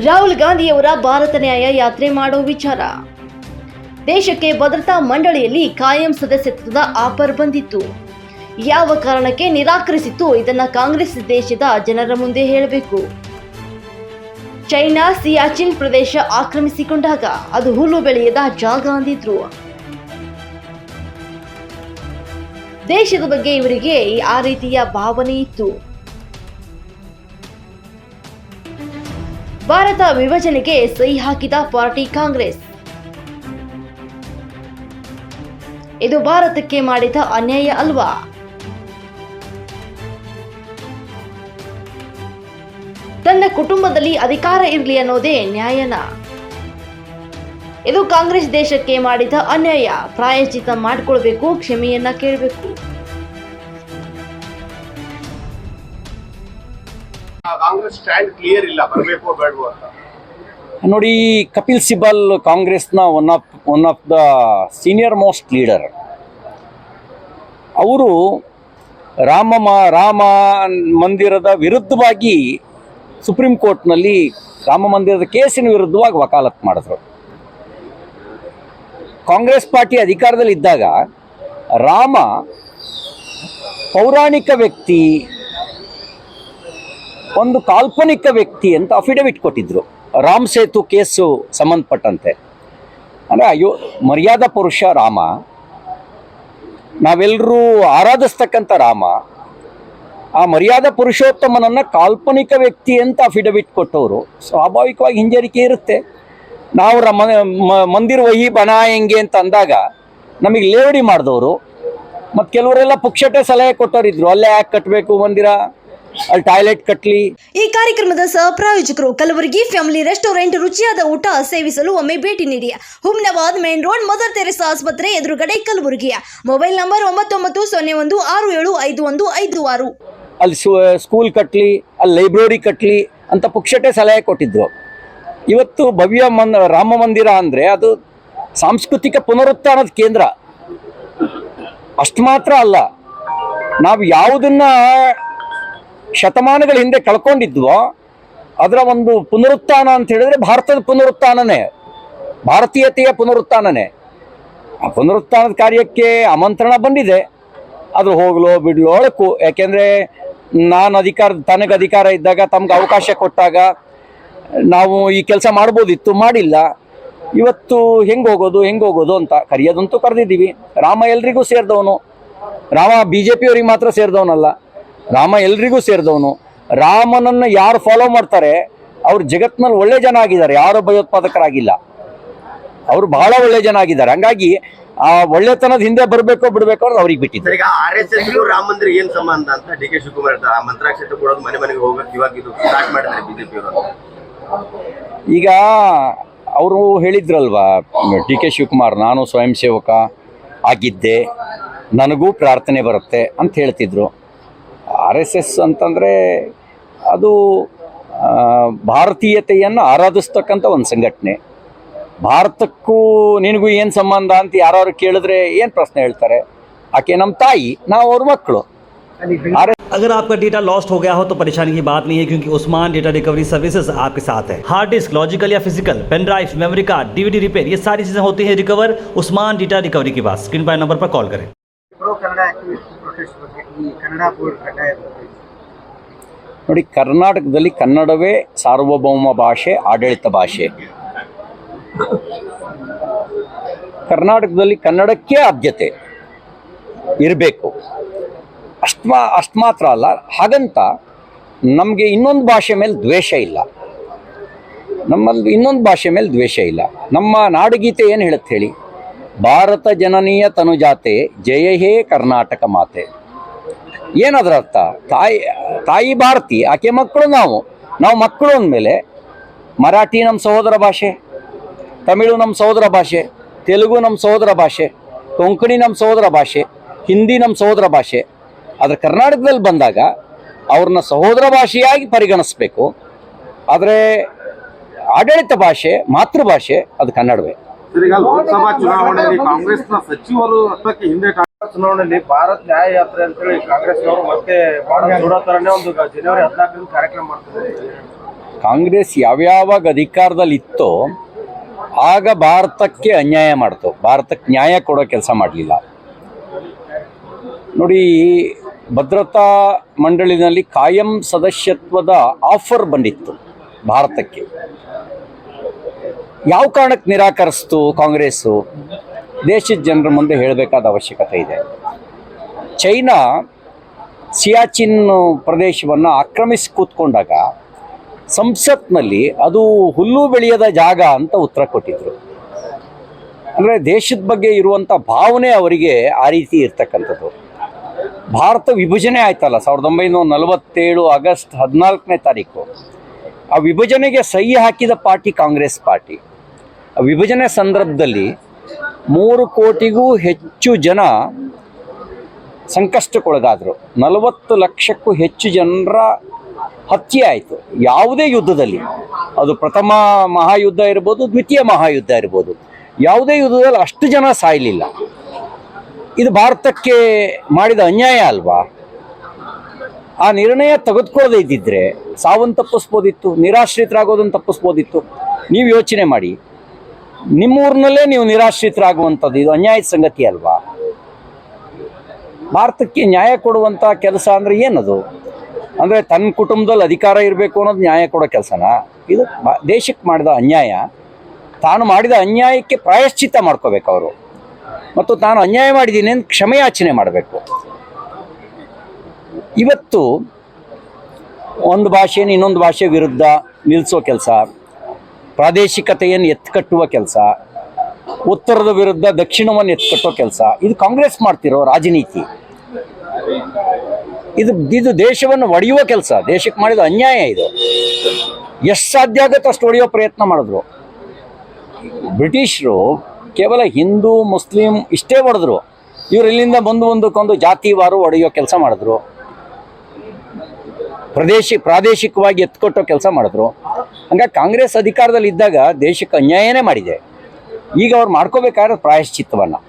ರಾಹುಲ್ ಗಾಂಧಿಯವರ ಭಾರತ ನ್ಯಾಯ ಯಾತ್ರೆ ಮಾಡೋ ವಿಚಾರ. ದೇಶಕ್ಕೆ ಭದ್ರತಾ ಮಂಡಳಿಯಲ್ಲಿ ಕಾಯಂ ಸದಸ್ಯತ್ವದ ಆಫರ್ ಬಂದಿತ್ತು. ಯಾವ ಕಾರಣಕ್ಕೆ ನಿರಾಕರಿಸಿತ್ತು ಇದನ್ನ ಕಾಂಗ್ರೆಸ್ ದೇಶದ ಜನರ ಮುಂದೆ ಹೇಳಬೇಕು. ಚೈನಾ ಸಿಯಾಚಿನ್ ಪ್ರದೇಶ ಆಕ್ರಮಿಸಿಕೊಂಡಾಗ ಅದು ಹುಲ್ಲು ಬೆಳೆಯದ ಜಾಗ ಅಂದಿದ್ರು. ದೇಶದ ಬಗ್ಗೆ ಇವರಿಗೆ ಆ ರೀತಿಯ ಭಾವನೆ ಇತ್ತು. ಭಾರತ ವಿಭಜನೆಗೆ ಸಹಿ ಹಾಕಿದ ಪಾರ್ಟಿ ಕಾಂಗ್ರೆಸ್. ಇದು ಭಾರತಕ್ಕೆ ಮಾಡಿದ ಅನ್ಯಾಯ ಅಲ್ವಾ? ತನ್ನ ಕುಟುಂಬದಲ್ಲಿ ಅಧಿಕಾರ ಇರಲಿ ಅನ್ನೋದೇ ನ್ಯಾಯನ? ಇದು ಕಾಂಗ್ರೆಸ್ ದೇಶಕ್ಕೆ ಮಾಡಿದ ಅನ್ಯಾಯ. ಪ್ರಾಯಶ್ಚಿತ್ತ ಮಾಡಿಕೊಳ್ಬೇಕು, ಕ್ಷಮೆಯನ್ನ ಕೇಳಬೇಕು. ಕಾಂಗ್ರೆಸ್ ಸ್ಟ್ಯಾಂಡ್ ಕ್ಲಿಯರ್ ಇಲ್ಲ, ಬರಬೇಕು ಬೇಡವೋ ಅಂತ. ನೋಡಿ, ಕಪಿಲ್ ಸಿಬಲ್ ಕಾಂಗ್ರೆಸ್ನ one of the senior most leader. ಅವರು ರಾಮ ಮಂದಿರದ ವಿರುದ್ಧವಾಗಿ ಸುಪ್ರೀಂ ಕೋರ್ಟ್ನಲ್ಲಿ ರಾಮ ಮಂದಿರದ ಕೇಸಿನ ವಿರುದ್ಧವಾಗಿ ವಕಾಲತ್ ಮಾಡಿದ್ರು. ಕಾಂಗ್ರೆಸ್ ಪಾರ್ಟಿ ಅಧಿಕಾರದಲ್ಲಿ ಇದ್ದಾಗ ರಾಮ ಪೌರಾಣಿಕ ವ್ಯಕ್ತಿ, ಒಂದು ಕಾಲ್ಪನಿಕ ವ್ಯಕ್ತಿ ಅಂತ ಅಫಿಡವಿಟ್ ಕೊಟ್ಟಿದ್ರು ರಾಮ್ ಸೇತು ಕೇಸು ಸಂಬಂಧಪಟ್ಟಂತೆ. ಅಂದರೆ ಮರ್ಯಾದಾ ಪುರುಷ ರಾಮ, ನಾವೆಲ್ಲರೂ ಆರಾಧಿಸ್ತಕ್ಕಂಥ ರಾಮ, ಆ ಮರ್ಯಾದಾ ಪುರುಷೋತ್ತಮನನ್ನು ಕಾಲ್ಪನಿಕ ವ್ಯಕ್ತಿ ಅಂತ ಅಫಿಡವಿಟ್ ಕೊಟ್ಟವರು. ಸ್ವಾಭಾವಿಕವಾಗಿ ಹಿಂಜರಿಕೆ ಇರುತ್ತೆ. ನಾವು ಮಂದಿರ ವಹಿ ಬನಾಯಂಗೆ ಅಂತ ಅಂದಾಗ ನಮಗೆ ಲೇವಡಿ ಮಾಡಿದವರು ಮತ್ತು ಕೆಲವರೆಲ್ಲ ಪುಕ್ಷಟೆ ಸಲಹೆ ಕೊಟ್ಟವರಿದ್ರು, ಅಲ್ಲೇ ಯಾಕೆ ಕಟ್ಟಬೇಕು ಮಂದಿರ, ಅಲ್ಲಿ ಟಾಯ್ಲೆಟ್ ಕಟ್ಲಿ. ಈ ಕಾರ್ಯಕ್ರಮದ ಸಹ ಪ್ರಾಯೋಜಕರು ಕಲಬುರಗಿ ಫ್ಯಾಮಿಲಿ ರೆಸ್ಟೋರೆಂಟ್. ರುಚಿಯಾದ ಊಟ ಸೇವಿಸಲು ಒಮ್ಮೆ ಭೇಟಿ ನೀಡಿ. Humnabad main road, Mother Teresa ಆಸ್ಪತ್ರೆ ಎದುರುಗಡೆ, ಕಲಬುರಗಿಯ. Mobile number 9901015156. ಅಲ್ಲಿ ಸ್ಕೂಲ್ ಕಟ್ಲಿ, ಅಲ್ಲಿ ಲೈಬ್ರರಿ ಕಟ್ಲಿ ಅಂತ ಪುಕ್ಷಟೆ ಸಲಹೆ ಕೊಟ್ಟಿದ್ರು. ಇವತ್ತು ಭವ್ಯ ರಾಮ ಮಂದಿರ ಅಂದರೆ ಅದು ಸಾಂಸ್ಕೃತಿಕ ಪುನರುತ್ಥಾನದ ಕೇಂದ್ರ. ಅಷ್ಟು ಮಾತ್ರ ಅಲ್ಲ, ನಾವು ಯಾವುದನ್ನ ಶತಮಾನಗಳ ಹಿಂದೆ ಕಳ್ಕೊಂಡಿದ್ವೋ ಅದರ ಒಂದು ಪುನರುತ್ಥಾನ ಅಂತ ಹೇಳಿದ್ರೆ ಭಾರತದ ಪುನರುತ್ಥಾನನೇ, ಭಾರತೀಯತೆಯ ಪುನರುತ್ಥಾನನೇ. ಆ ಪುನರುತ್ಥಾನದ ಕಾರ್ಯಕ್ಕೆ ಆಮಂತ್ರಣ ಬಂದಿದೆ. ಅದು ಹೋಗ್ಲೋ ಬಿಡ್ಲೋ ಅಳಕು. ಯಾಕೆಂದರೆ ತನಗೆ ಅಧಿಕಾರ ಇದ್ದಾಗ, ತಮ್ಗೆ ಅವಕಾಶ ಕೊಟ್ಟಾಗ ನಾವು ಈ ಕೆಲಸ ಮಾಡ್ಬೋದಿತ್ತು, ಮಾಡಿಲ್ಲ. ಇವತ್ತು ಹೆಂಗೆ ಹೋಗೋದು ಅಂತ ಕರೆಯೋದಂತೂ ಕರೆದಿದ್ದೀವಿ. ರಾಮ ಎಲ್ರಿಗೂ ಸೇರಿದವನು. ರಾಮ BJP ಅವ್ರಿಗೆ ಮಾತ್ರ ಸೇರಿದವನಲ್ಲ, ರಾಮ ಎಲ್ರಿಗೂ ಸೇರಿದವನು. ರಾಮನನ್ನು ಯಾರು ಫಾಲೋ ಮಾಡ್ತಾರೆ ಅವ್ರು ಜಗತ್ತಿನಲ್ಲಿ ಒಳ್ಳೆ ಜನ ಆಗಿದ್ದಾರೆ, ಯಾರೋ ಭಯೋತ್ಪಾದಕರಾಗಿಲ್ಲ. ಅವರು ಬಹಳ ಒಳ್ಳೆ ಜನ ಆಗಿದ್ದಾರೆ. ಹಂಗಾಗಿ ಆ ಒಳ್ಳೆತನದ ಹಿಂದೆ ಬರಬೇಕೋ ಬಿಡಬೇಕೋ ಅನ್ನೋದು ಅವ್ರಿಗೆ ಬಿಟ್ಟಿದ್ದಾರೆ. ಈಗ RSS ರಾಮ ಮಂದಿರ ಏನ್ ಸಂಬಂಧ ಅಂತ DK ಶಿವಕುಮಾರ್ ಹೇಳ್ತಾರೆ. ಆ ಮಂತ್ರಾಕ್ಷತೆ ಕೊಡೋದು ಮನೆಗೆ ಹೋಗಕ್ಕೆ ಇವಾಗ ಇದು ಸ್ಟಾರ್ಟ್ ಮಾಡಿದ್ದಾರೆ BJP ಅವರು. ಈಗ ಅವರು ಹೇಳಿದ್ರಲ್ವಾ, DK ಶಿವಕುಮಾರ್, ನಾನು ಸ್ವಯಂ ಸೇವಕ ಆಗಿದ್ದೆ, ನನಗೂ ಪ್ರಾರ್ಥನೆ ಬರುತ್ತೆ ಅಂತ ಹೇಳ್ತಿದ್ರು. RSS ಅಂತಂದರೆ ಅದು ಭಾರತೀಯತೆಯನ್ನು ಆರಾಧಿಸ್ತಕ್ಕಂಥ ಒಂದು ಸಂಘಟನೆ. ಭಾರತಕ್ಕೂ ನಿನಗೂ ಏನು ಸಂಬಂಧ ಅಂತ ಯಾರು ಕೇಳಿದ್ರೆ ಏನು ಪ್ರಶ್ನೆ ಹೇಳ್ತಾರೆ? ಆಕೆ ನಮ್ಮ ತಾಯಿ, ನಾವು ಅವ್ರ ಮಕ್ಕಳು. अगर आपका डेटा लॉस्ट हो गया हो तो परेशानी की बात नहीं है, क्योंकि उस्मान डेटा रिकवरी सर्विसेज आपके साथ है। हार्ड डिस्क, लॉजिकल या physical, pen drive, memory card, DVD repair, ये सारी चीजें होती हैं रिकवर उस्मान डेटा रिकवरी के पास। स्क्रीन पर नंबर पर कॉल करें। ನೋಡಿ, ಕರ್ನಾಟಕದಲ್ಲಿ ಕನ್ನಡವೇ ಸಾರ್ವಭೌಮ ಭಾಷೆ, ಆಡಳಿತ ಭಾಷೆ. ಕರ್ನಾಟಕದಲ್ಲಿ ಕನ್ನಡಕ್ಕೆ ಆದ್ಯತೆ ಇರಬೇಕು. ಅಷ್ಟು ಮಾತ್ರ ಅಲ್ಲ, ಹಾಗಂತ ನಮಗೆ ಇನ್ನೊಂದು ಭಾಷೆ ಮೇಲೆ ದ್ವೇಷ ಇಲ್ಲ. ನಮ್ಮಲ್ಲಿ ಇನ್ನೊಂದು ಭಾಷೆ ಮೇಲೆ ದ್ವೇಷ ಇಲ್ಲ. ನಮ್ಮ ನಾಡುಗೀತೆ ಏನು ಹೇಳುತ್ತೆ ಹೇಳಿ? ಭಾರತ ಜನನೀಯ ತನುಜಾತೆ, ಜಯ ಹೇ ಕರ್ನಾಟಕ ಮಾತೆ. ಏನದರ ಅರ್ಥ? ತಾಯಿ ಭಾರತಿ, ಆಕೆ ಮಕ್ಕಳು ನಾವು ಮಕ್ಕಳು ಅಂದಮೇಲೆ ಮರಾಠಿ ನಮ್ಮ ಸಹೋದರ ಭಾಷೆ, ತಮಿಳು ನಮ್ಮ ಸಹೋದರ ಭಾಷೆ, ತೆಲುಗು ನಮ್ಮ ಸಹೋದರ ಭಾಷೆ, ಕೊಂಕಣಿ ನಮ್ಮ ಸಹೋದರ ಭಾಷೆ, ಹಿಂದಿ ನಮ್ಮ ಸಹೋದರ ಭಾಷೆ. ಆದರೆ ಕರ್ನಾಟಕದಲ್ಲಿ ಬಂದಾಗ ಅವ್ರನ್ನ ಸಹೋದರ ಭಾಷೆಯಾಗಿ ಪರಿಗಣಿಸಬೇಕು. ಆದರೆ ಆಡಳಿತ ಭಾಷೆ, ಮಾತೃಭಾಷೆ ಅದು ಕನ್ನಡವೇ. ಲೋಕಸಭಾ ಚುನಾವಣೆಯಲ್ಲಿ ಕಾಂಗ್ರೆಸ್ನ ಸಚಿವರು ಚುನಾವಣೆಯಲ್ಲಿ ಭಾರತ್ ನ್ಯಾಯ ಯಾತ್ರೆ ಅಂತೇಳಿ ಕಾಂಗ್ರೆಸ್ನವರು ಮತ್ತೆ ಬಹಳ ದೂರ ತರನೇ ಒಂದು ಜನವರಿ 14ರಂದು ಕಾರ್ಯಕ್ರಮ ಮಾಡ್ತಾರೆ. ಕಾಂಗ್ರೆಸ್ ಯಾವ್ಯಾವಾಗ ಅಧಿಕಾರದಲ್ಲಿ ಇತ್ತೋ ಆಗ ಭಾರತಕ್ಕೆ ಅನ್ಯಾಯ ಮಾಡ್ತು, ಭಾರತಕ್ಕೆ ನ್ಯಾಯ ಕೊಡೋ ಕೆಲಸ ಮಾಡಲಿಲ್ಲ. ನೋಡಿ, ಭದ್ರತಾ ಮಂಡಳಿನಲ್ಲಿ ಕಾಯಂ ಸದಸ್ಯತ್ವದ ಆಫರ್ ಬಂದಿತ್ತು ಭಾರತಕ್ಕೆ. ಯಾವ ಕಾರಣಕ್ಕೆ ನಿರಾಕರಿಸ್ತು ಕಾಂಗ್ರೆಸ್ಸು? ದೇಶದ ಜನರ ಮುಂದೆ ಹೇಳಬೇಕಾದ ಅವಶ್ಯಕತೆ ಇದೆ. ಚೈನಾ ಸಿಯಾಚಿನ್ ಪ್ರದೇಶವನ್ನು ಆಕ್ರಮಿಸಿ ಕೂತ್ಕೊಂಡಾಗ ಸಂಸತ್ನಲ್ಲಿ ಅದು ಹುಲ್ಲು ಬೆಳೆಯದ ಜಾಗ ಅಂತ ಉತ್ತರ ಕೊಟ್ಟಿದ್ರು. ಅಂದರೆ ದೇಶದ ಬಗ್ಗೆ ಇರುವಂಥ ಭಾವನೆ ಅವರಿಗೆ ಆ ರೀತಿ ಇರ್ತಕ್ಕಂಥದ್ದು. ಭಾರತ ವಿಭಜನೆ ಆಯ್ತಲ್ಲ 1947 ಆಗಸ್ಟ್ 14ನೇ ತಾರೀಕು. ಆ ವಿಭಜನೆಗೆ ಸಹಿ ಹಾಕಿದ ಪಾರ್ಟಿ ಕಾಂಗ್ರೆಸ್ ಪಾರ್ಟಿ. ಆ ವಿಭಜನೆ ಸಂದರ್ಭದಲ್ಲಿ 3 ಕೋಟಿಗೂ ಹೆಚ್ಚು ಜನ ಸಂಕಷ್ಟಕ್ಕೊಳಗಾದರು. 40 ಲಕ್ಷಕ್ಕೂ ಹೆಚ್ಚು ಜನರ ಹತ್ಯೆ ಆಯಿತು ಯಾವುದೇ ಯುದ್ಧದಲ್ಲಿ. ಅದು ಪ್ರಥಮ ಮಹಾಯುದ್ಧ ಇರ್ಬೋದು, ದ್ವಿತೀಯ ಮಹಾಯುದ್ಧ ಇರ್ಬೋದು, ಯಾವುದೇ ಯುದ್ಧದಲ್ಲಿ ಅಷ್ಟು ಜನ ಸಾಯಲಿಲ್ಲ. ಇದು ಭಾರತಕ್ಕೆ ಮಾಡಿದ ಅನ್ಯಾಯ ಅಲ್ವಾ? ಆ ನಿರ್ಣಯ ತೆಗೆದುಕೊಳ್ಳದೆ ಇದ್ದಿದ್ರೆ ಸಾವನ್ನು ತಪ್ಪಿಸ್ಬೋದಿತ್ತು, ನಿರಾಶ್ರಿತರಾಗೋದನ್ನು ತಪ್ಪಿಸ್ಬೋದಿತ್ತು. ನೀವು ಯೋಚನೆ ಮಾಡಿ, ನಿಮ್ಮೂರಿನಲ್ಲೇ ನೀವು ನಿರಾಶ್ರಿತರಾಗುವಂಥದ್ದು ಇದು ಅನ್ಯಾಯದ ಸಂಗತಿ ಅಲ್ವಾ? ಭಾರತಕ್ಕೆ ನ್ಯಾಯ ಕೊಡುವಂಥ ಕೆಲಸ ಅಂದರೆ ಏನದು? ಅಂದರೆ ತನ್ನ ಕುಟುಂಬದಲ್ಲಿ ಅಧಿಕಾರ ಇರಬೇಕು ಅನ್ನೋದು ನ್ಯಾಯ ಕೊಡೋ ಕೆಲಸನಾ? ಇದು ದೇಶಕ್ಕೆ ಮಾಡಿದ ಅನ್ಯಾಯ. ತಾನು ಮಾಡಿದ ಅನ್ಯಾಯಕ್ಕೆ ಪ್ರಾಯಶ್ಚಿತ್ತ ಮಾಡ್ಕೋಬೇಕು ಅವರು, ಮತ್ತು ತಾನು ಅನ್ಯಾಯ ಮಾಡಿದ್ದೀನಿ ಅಂತ ಕ್ಷಮೆಯಾಚನೆ ಮಾಡಬೇಕು. ಇವತ್ತು ಒಂದು ಭಾಷೆಯನ್ನು ಇನ್ನೊಂದು ಭಾಷೆ ವಿರುದ್ಧ ನಿಲ್ಲಿಸೋ ಕೆಲಸ, ಪ್ರಾದೇಶಿಕತೆಯನ್ನು ಎತ್ಕಟ್ಟುವ ಕೆಲಸ, ಉತ್ತರದ ವಿರುದ್ಧ ದಕ್ಷಿಣವನ್ನು ಎತ್ಕಟ್ಟೋ ಕೆಲಸ, ಇದು ಕಾಂಗ್ರೆಸ್ ಮಾಡ್ತಿರೋ ರಾಜನೀತಿ. ಇದು ದೇಶವನ್ನು ಒಡೆಯುವ ಕೆಲಸ, ದೇಶಕ್ಕೆ ಮಾಡಿದ ಅನ್ಯಾಯ ಇದು. ಎಷ್ಟು ಸಾಧ್ಯ ಆಗುತ್ತೆ ಅಷ್ಟು ಒಡೆಯೋ ಪ್ರಯತ್ನ ಮಾಡಿದ್ರು. ಬ್ರಿಟಿಷರು ಕೇವಲ ಹಿಂದೂ ಮುಸ್ಲಿಂ ಇಷ್ಟೇ ಹೊಡೆದ್ರು, ಇವರು ಇಲ್ಲಿಂದ ಒಂದಕ್ಕೊಂದು ಜಾತಿವಾರು ಒಡೆಯೋ ಕೆಲಸ ಮಾಡಿದ್ರು, ಪ್ರಾದೇಶಿಕವಾಗಿ ಎತ್ಕೊಟ್ಟೋ ಕೆಲಸ ಮಾಡಿದ್ರು. ಹಂಗಾಗಿ ಕಾಂಗ್ರೆಸ್ ಅಧಿಕಾರದಲ್ಲಿ ಇದ್ದಾಗ ದೇಶಕ್ಕೆ ಅನ್ಯಾಯನೇ ಮಾಡಿದೆ. ಈಗ ಅವ್ರು ಮಾಡ್ಕೋಬೇಕಾದ್ರೆ ಪ್ರಾಯಶ್ಚಿತ್ತವನ್ನು